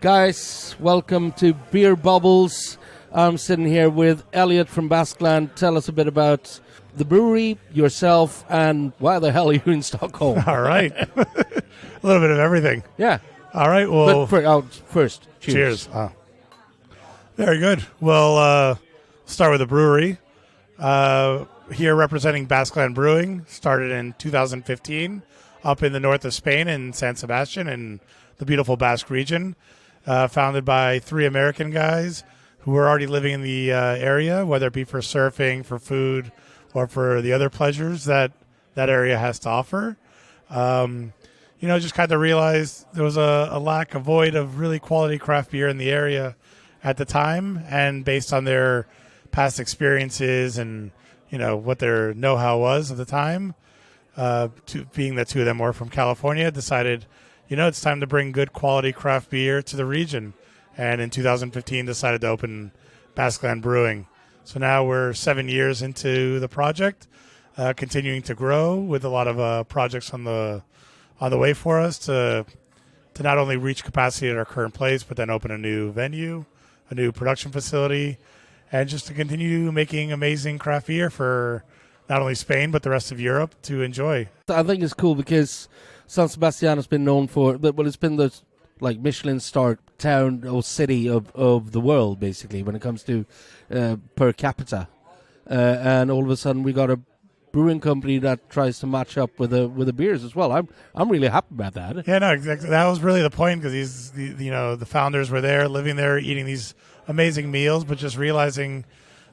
Guys, welcome to Beer Bubbles. I'm sitting here with Eliott from Basqueland. Tell us a bit about the brewery, yourself, and why the hell are you in Stockholm? All right. A little bit of everything. Yeah. All right. Well, first, cheers. Very good. Well, start with the brewery. Here representing Basqueland Brewing. Started in 2015 up in the north of Spain in San Sebastian in the beautiful Basque region. Founded by three American guys who were already living in the area, whether it be for surfing, for food, or for the other pleasures that area has to offer. Just kind of realized there was a void of really quality craft beer in the area at the time. And based on their past experiences and, what their know-how was at the time, being that two of them were from California, decided, it's time to bring good quality craft beer to the region. And in 2015, decided to open Basqueland Brewing. So now we're 7 years into the project, continuing to grow with a lot of projects on the way for us to not only reach capacity at our current place, but then open a new venue, a new production facility, and just to continue making amazing craft beer for not only Spain, but the rest of Europe to enjoy. I think it's cool because San Sebastian has been known for, it's been the Michelin star town or city of the world, basically, when it comes to per capita. And all of a sudden we got a brewing company that tries to match up with the beers as well. I'm really happy about that. Yeah, no, exactly. That was really the point, because the founders were there, living there, eating these amazing meals, but just realizing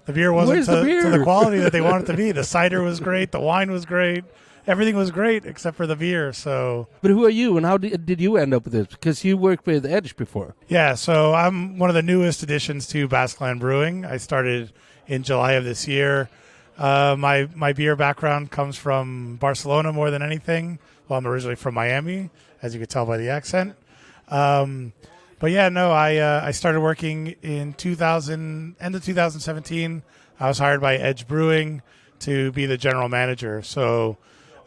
the beer wasn't to the quality that they wanted it to be. The cider was great, the wine was great, everything was great except for the beer. So, but who are you, and how did you end up with this? Because you worked with Edge before. Yeah, so I'm one of the newest additions to Basqueland Brewing. I started in July of this year. My beer background comes from Barcelona more than anything. Well, I'm originally from Miami, as you could tell by the accent. I started working in end of 2017. I was hired by Edge Brewing to be the general manager. So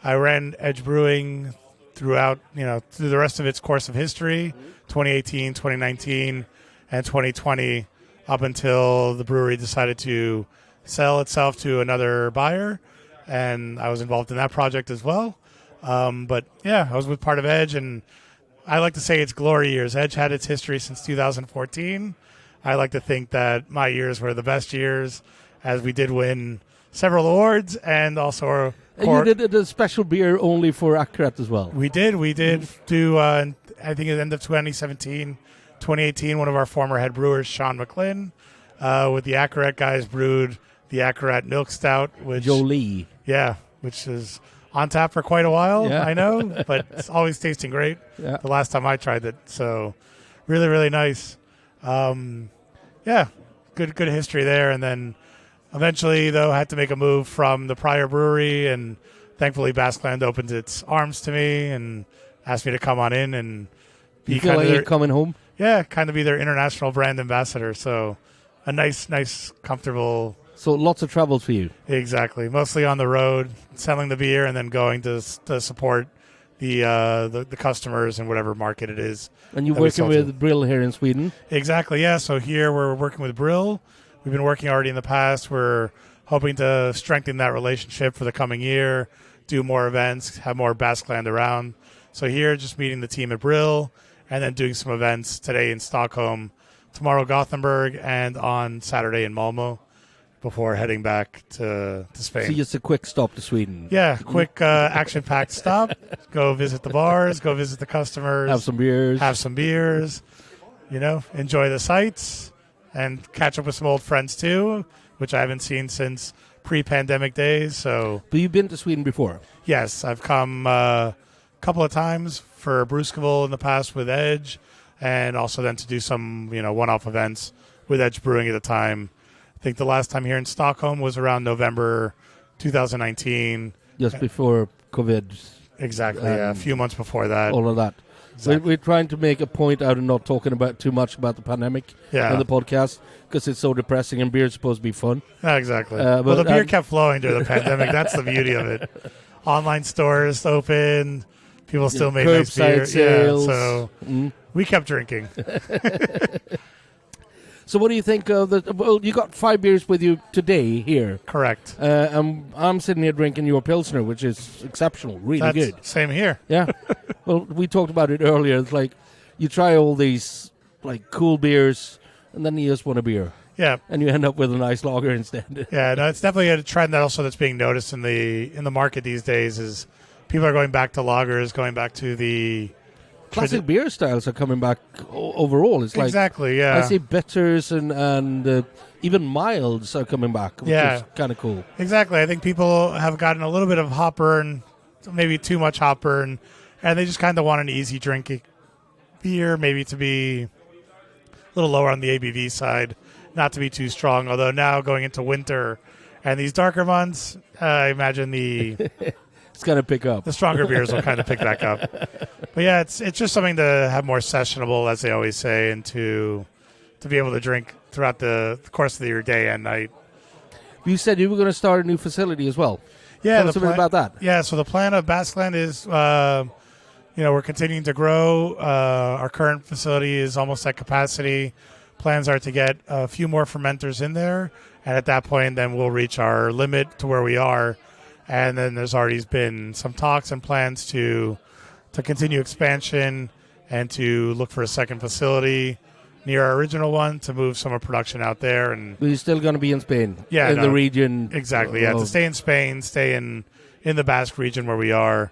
I ran Edge Brewing through the rest of its course of history, 2018, 2019, and 2020, up until the brewery decided to sell itself to another buyer, and I was involved in that project as well. I was with part of Edge, and I like to say it's glory years. Edge had its history since 2014. I like to think that my years were the best years, as we did win several awards, and also you did a special beer only for Accurate as well. We did do, I think at the end of 2017, 2018, one of our former head brewers, Sean McLean, with the Accurate guys, brewed the Accurate Milk Stout, which Jolie. Yeah, which is on tap for quite a while, yeah. I know, but it's always tasting great. Yeah. The last time I tried it, so really, really nice. Good history there. And then eventually, though, I had to make a move from the prior brewery, and thankfully Basqueland opened its arms to me and asked me to come on in and be kind of you're coming home? Yeah, kind of be their international brand ambassador. So a nice, comfortable. So lots of travels for you. Exactly. Mostly on the road, selling the beer, and then going to support the customers in whatever market it is. And you're working with Brill here in Sweden? Exactly, yeah. So here we're working with Brill. We've been working already in the past. We're hoping to strengthen that relationship for the coming year, do more events, have more Basqueland around. So here, just meeting the team at Brill, and then doing some events today in Stockholm, tomorrow Gothenburg, and on Saturday in Malmo, before heading back to Spain. So just a quick stop to Sweden. Yeah, quick action-packed stop. Go visit the bars, go visit the customers. Have some beers. Enjoy the sights, and catch up with some old friends too, which I haven't seen since pre-pandemic days. So, but you've been to Sweden before? Yes, I've come a couple of times for Brewskival in the past with Edge, and also then to do some one-off events with Edge Brewing at the time. I think the last time here in Stockholm was around November 2019. Just before COVID. Exactly, a few months before that. All of that. Exactly. We're trying to make a point out of not talking about too much about the pandemic in the podcast, because it's so depressing, and beer is supposed to be fun. Yeah, exactly. But the beer kept flowing during the pandemic. That's the beauty of it. Online stores open, people still made nice beer. Curbside sales. Yeah, so we kept drinking. So what do you think of the... Well, you got 5 beers with you today here. Correct. I'm sitting here drinking your Pilsner, which is exceptional, really good. Same here. Yeah. Well, we talked about it earlier. It's like you try all these like cool beers, and then you just want a beer. Yeah. And you end up with a nice lager instead. Yeah, no, it's definitely a trend that also that's being noticed in the market these days is people are going back to lagers, going back to the... Classic beer styles are coming back overall. It's like exactly, yeah. I see bitters and even milds are coming back, which is kind of cool. Exactly. I think people have gotten a little bit of hop burn, maybe too much hop burn, and they just kind of want an easy drinking beer, maybe to be a little lower on the ABV side, not to be too strong. Although now going into winter and these darker months, I imagine it's going to pick up. The stronger beers will kind of pick back up. But yeah, it's just something to have more sessionable, as they always say, and to be able to drink throughout the course of your day and night. You said you were going to start a new facility as well. Yeah, tell us a bit about that. Yeah, so the plan of Basqueland is, we're continuing to grow. Our current facility is almost at capacity. Plans are to get a few more fermenters in there, and at that point, then we'll reach our limit to where we are. And then there's already been some talks and plans to continue expansion and to look for a second facility near our original one to move some of production out there. And but you're still going to be in Spain, the region. Exactly, yeah. To stay in Spain, stay in the Basque region where we are,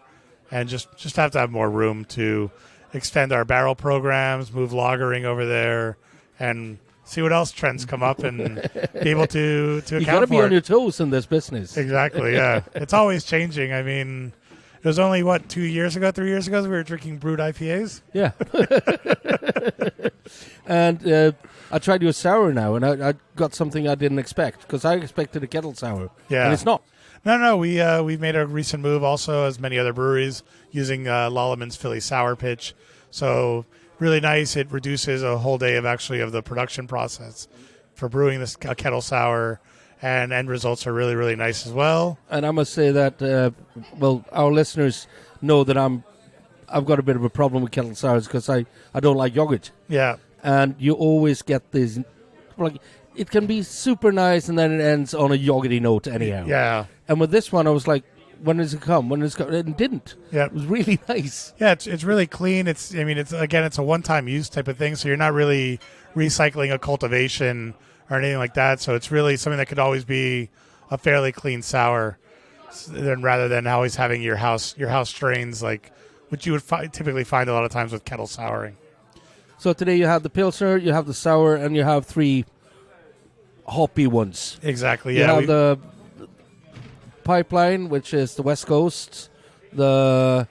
and just have to have more room to extend our barrel programs, move lagering over there, and see what else trends come up and be able to account for it. You got to be on your toes in this business. Exactly, yeah. It's always changing. I mean, it was only, 3 years ago we were drinking brewed IPAs? Yeah. And I tried your sour now, and I got something I didn't expect, because I expected a kettle sour. Yeah. And it's not. No, we've made a recent move also, as many other breweries, using Lallemann's Philly Sour Pitch. So... really nice. It reduces a whole day of the production process for brewing this kettle sour, and end results are really, really nice as well. And I must say that, our listeners know that I've got a bit of a problem with kettle sours because I don't like yogurt. Yeah. And you always get this, like, it can be super nice and then it ends on a yogurty note anyhow. Yeah. And with this one, I was like, when does it come? It didn't. Yeah. It was really nice. Yeah, it's really clean. It's a one-time use type of thing, so you're not really recycling a cultivation or anything like that. So it's really something that could always be a fairly clean sour, rather than always having your house strains, like which you would typically find a lot of times with kettle souring. So today you have the Pilsner, you have the sour, and you have 3 hoppy ones. Exactly. You Yeah. have the Pipeline, which is the West Coast, the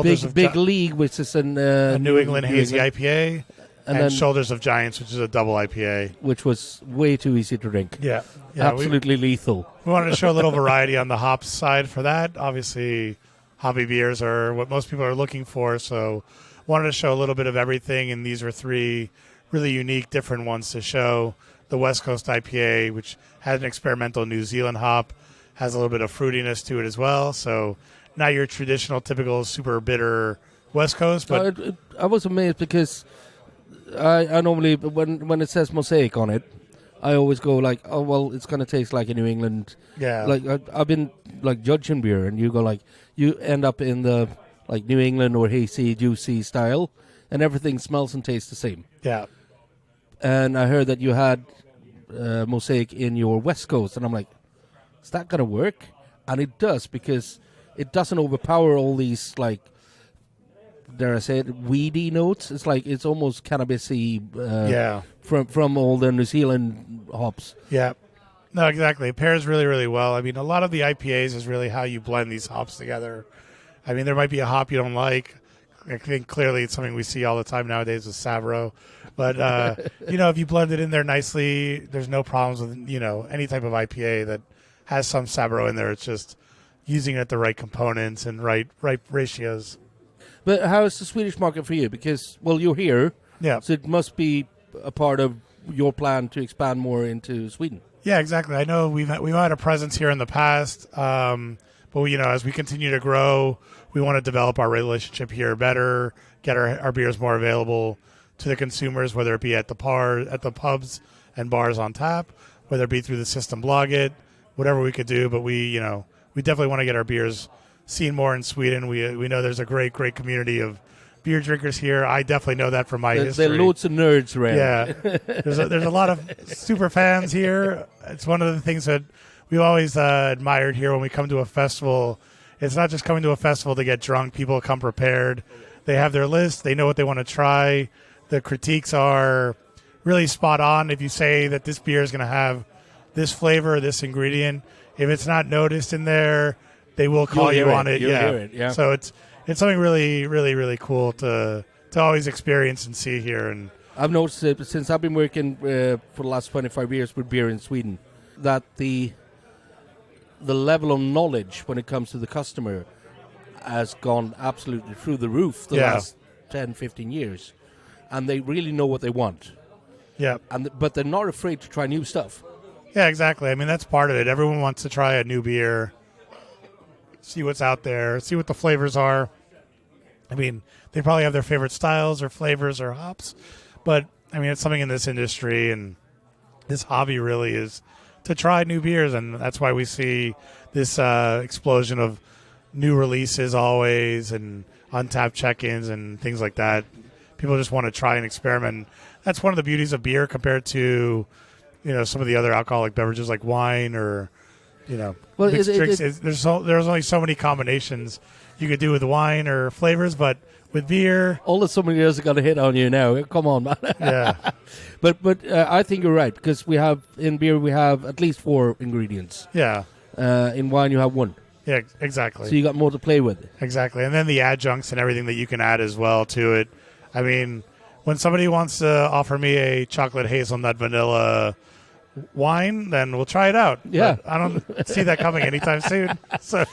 Big League, which is a New England Hazy IPA, and then Shoulders of Giants, which is a double IPA, which was way too easy to drink. Yeah, absolutely lethal. We wanted to show a little variety on the hops side for that. Obviously, hoppy beers are what most people are looking for, so wanted to show a little bit of everything, and these are 3 really unique, different ones to show. The West Coast IPA, which has an experimental New Zealand hop, has a little bit of fruitiness to it as well. So not your traditional, typical, super bitter West Coast. But I was amazed because I normally, when it says Mosaic on it, I always go like, oh, well, it's going to taste like a New England. Yeah. Like I've been like judging beer, and you go like, you end up in the like New England or hazy, juicy style, and everything smells and tastes the same. Yeah. And I heard that you had Mosaic in your West Coast, and I'm like, is that going to work? And it does, because it doesn't overpower all these, like, dare I say it, weedy notes. It's like, it's almost cannabis-y from all the New Zealand hops. Yeah. No, exactly. It pairs really, really well. I mean, a lot of the IPAs is really how you blend these hops together. I mean, there might be a hop you don't like. I think clearly it's something we see all the time nowadays with Savro. But, if you blend it in there nicely, there's no problems with, any type of IPA that has some Savro in there. It's just using it at the right components and right ratios. But how is the Swedish market for you? Because, well, you're here. Yeah. So it must be a part of your plan to expand more into Sweden. Yeah, exactly. I know we've had a presence here in the past. But, as we continue to grow, we want to develop our relationship here better, get our beers more available to the consumers, whether it be at the pubs and bars on tap, whether it be through the system blog it, whatever we could do. But we definitely want to get our beers seen more in Sweden. We know there's a great community of beer drinkers here. I definitely know that from my history. There are loads of nerds around. Yeah, there's a lot of super fans here. It's one of the things that we've always admired here when we come to a festival. It's not just coming to a festival to get drunk. People come prepared. They have their list. They know what they want to try. The critiques are really spot on. If you say that this beer is going to have this flavor, this ingredient, if it's not noticed in there, they will call you on it. You'll hear it, yeah. So it's something really, really, really cool to always experience and see here. And I've noticed since I've been working for the last 25 years with beer in Sweden that the level of knowledge when it comes to the customer has gone absolutely through the roof the last 10, 15 years. And they really know what they want. Yeah. But they're not afraid to try new stuff. Yeah, exactly. I mean, that's part of it. Everyone wants to try a new beer, see what's out there, see what the flavors are. I mean, they probably have their favorite styles or flavors or hops. But, I mean, it's something in this industry and this hobby really is to try new beers. And that's why we see this explosion of new releases always and untapped check-ins and things like that. People just want to try and experiment. That's one of the beauties of beer compared to, some of the other alcoholic beverages like wine or, mixed drinks. There's only so many combinations you could do with wine or flavors, but with beer, all the sommeliers are going to hit on you now. Come on, man. Yeah. But I think you're right because in beer we have at least 4 ingredients. Yeah. In wine you have 1. Yeah, exactly. So you got more to play with. Exactly, and then the adjuncts and everything that you can add as well to it. I mean, when somebody wants to offer me a chocolate hazelnut vanilla wine, then we'll try it out. Yeah. But I don't see that coming anytime soon. So,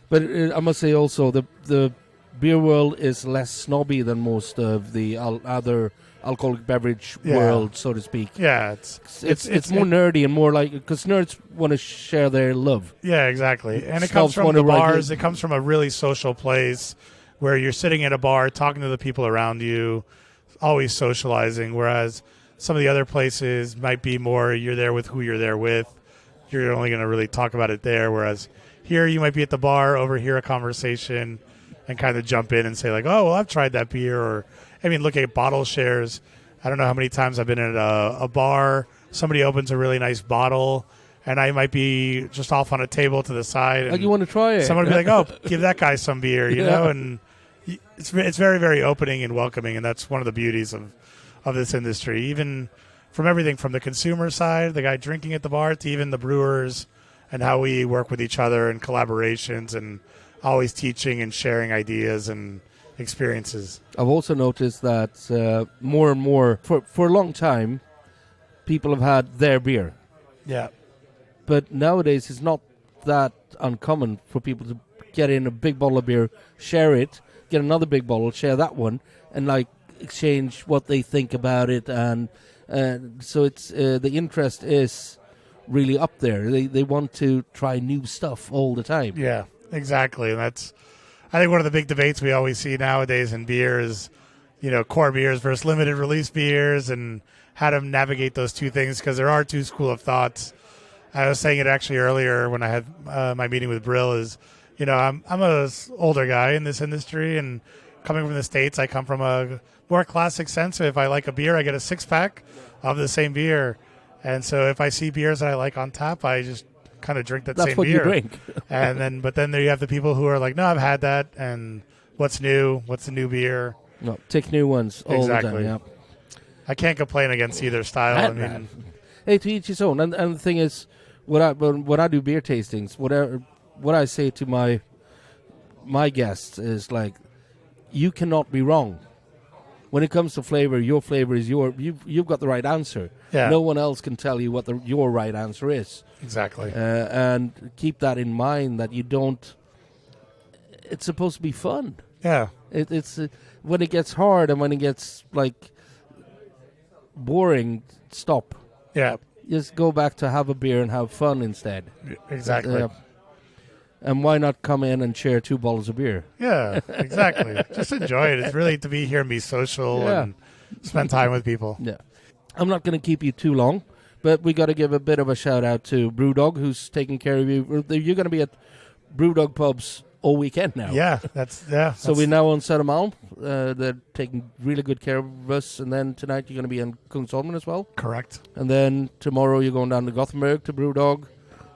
but I must say also the beer world is less snobby than most of the other alcoholic beverage world, so to speak. Yeah, it's more nerdy and more like because nerds want to share their love. Yeah, exactly. And it comes from the bars. It comes from a really social place where you're sitting at a bar talking to the people around you, always socializing, whereas some of the other places might be more you're there with who you're there with. You're only going to really talk about it there, whereas here you might be at the bar, overhear a conversation, and kind of jump in and say like, oh, well, I've tried that beer. Or, I mean, look at bottle shares. I don't know how many times I've been at a bar. Somebody opens a really nice bottle, and I might be just off on a table to the side. And you want to try it? Someone would be like, oh, give that guy some beer, you know? And it's very, very opening and welcoming, and that's one of the beauties of this industry. Even from everything from the consumer side, the guy drinking at the bar, to even the brewers and how we work with each other and collaborations and always teaching and sharing ideas and experiences. I've also noticed that more and more, for a long time, people have had their beer. Yeah. But nowadays it's not that uncommon for people to get in a big bottle of beer, share it, get another big bottle, share that one, and like exchange what they think about it. And so it's the interest is really up there. They want to try new stuff all the time. Yeah, exactly. And that's, I think, one of the big debates we always see nowadays in beer is, core beers versus limited release beers and how to navigate those two things, because there are two schools of thoughts. I was saying it actually earlier when I had my meeting with Brill is, I'm a older guy in this industry, and coming from the States, I come from a more classic sense. If I like a beer, I get a 6-pack of the same beer. And so if I see beers that I like on tap, I just kind of drink that That's same what beer. you drink. But then there you have the people who are like, no, I've had that, and what's new? What's the new beer? No, take new ones all the time. Yeah. I can't complain against either style. Hey, to each his own. And the thing is, when I do beer tastings, what I say to my guests is like, you cannot be wrong. When it comes to flavor, your flavor is you've got the right answer. Yeah. No one else can tell you what your right answer is. Exactly. And keep that in mind that you don't. It's supposed to be fun. Yeah. It's when it gets hard and when it gets like boring, stop. Yeah. Just go back to have a beer and have fun instead. Exactly. And why not come in and share 2 bottles of beer? Yeah, exactly. Just enjoy it. It's really to be here and be social and spend time with people. Yeah. I'm not going to keep you too long, but we got to give a bit of a shout out to Brewdog, who's taking care of you. You're going to be at Brewdog pubs all weekend now. So we're now on Södermalm. They're taking really good care of us. And then tonight you're going to be in Kungsholmen as well. Correct. And then tomorrow you're going down to Gothenburg to Brewdog.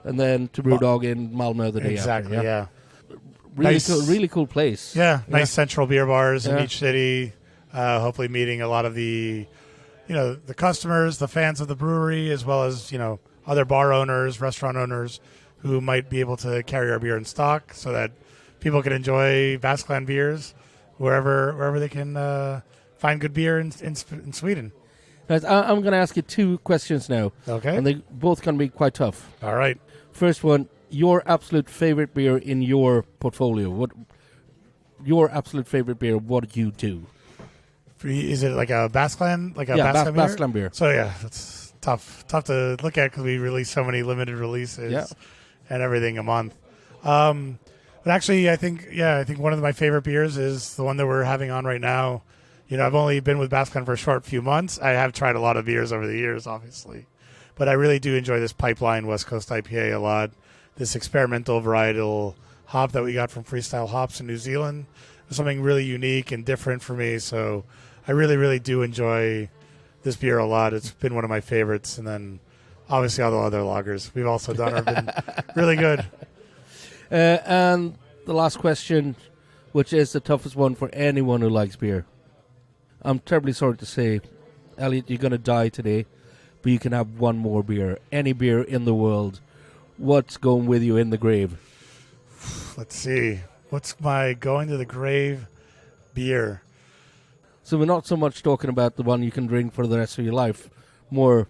And then to Brewdog in Malmö the day after. Exactly, yeah. Really cool place. Yeah, nice central beer bars in each city. Hopefully meeting a lot of the customers, the fans of the brewery, as well as, other bar owners, restaurant owners who might be able to carry our beer in stock so that people can enjoy Basqueland beers wherever they can find good beer in Sweden. Guys, I'm going to ask you 2 questions now. Okay. And they both going to be quite tough. All right. First one, your absolute favorite beer in your portfolio. Your absolute favorite beer, what do you do? Is it like a Basqueland? Basqueland beer. So, it's tough to look at because we release so many limited releases and everything a month. But actually, I think one of my favorite beers is the one that we're having on right now. I've only been with Basqueland for a short few months. I have tried a lot of beers over the years, obviously. But I really do enjoy this Pipeline West Coast IPA a lot. This experimental varietal hop that we got from Freestyle Hops in New Zealand. It's something really unique and different for me. So I really, really do enjoy this beer a lot. It's been one of my favorites. And then obviously all the other lagers we've also done have been really good. And the last question, which is the toughest one for anyone who likes beer. I'm terribly sorry to say, Eliott, you're going to die today, but you can have one more beer. Any beer in the world. What's going with you in the grave? Let's see. What's my going to the grave beer? So we're not so much talking about the one you can drink for the rest of your life. More,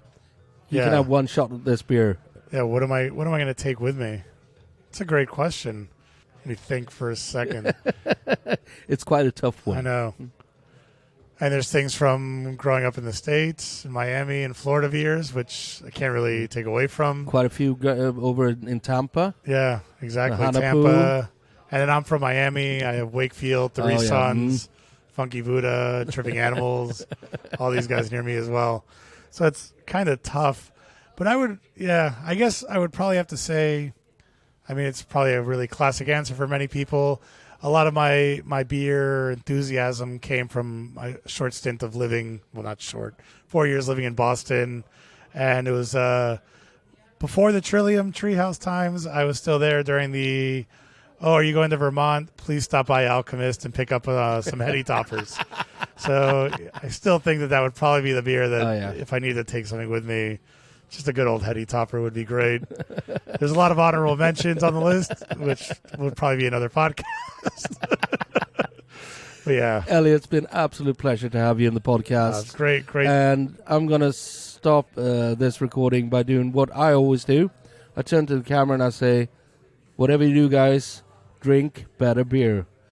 you can have one shot at this beer. Yeah, what am I going to take with me? It's a great question. Let me think for a second. It's quite a tough one. I know. And there's things from growing up in the States, in Miami and Florida beers, which I can't really take away from. Quite a few over in Tampa. Yeah, exactly. Hanapu. Tampa. And then I'm from Miami. I have Wakefield, Three Sons, Funky Buddha, Tripping Animals, all these guys near me as well. So it's kind of tough. But I guess I would probably have to say, it's probably a really classic answer for many people. A lot of my beer enthusiasm came from my short stint of living, 4 years living in Boston. And it was before the Trillium Treehouse times. I was still there during the, are you going to Vermont? Please stop by Alchemist and pick up some Heady Toppers. So I still think that would probably be the beer that if I need to take something with me, just a good old Heady Topper would be great. There's a lot of honorable mentions on the list, which would probably be another podcast. But yeah. Eliott, it's been an absolute pleasure to have you in the podcast. It's great. And I'm going to stop this recording by doing what I always do. I turn to the camera and I say, whatever you do, guys, drink better beer.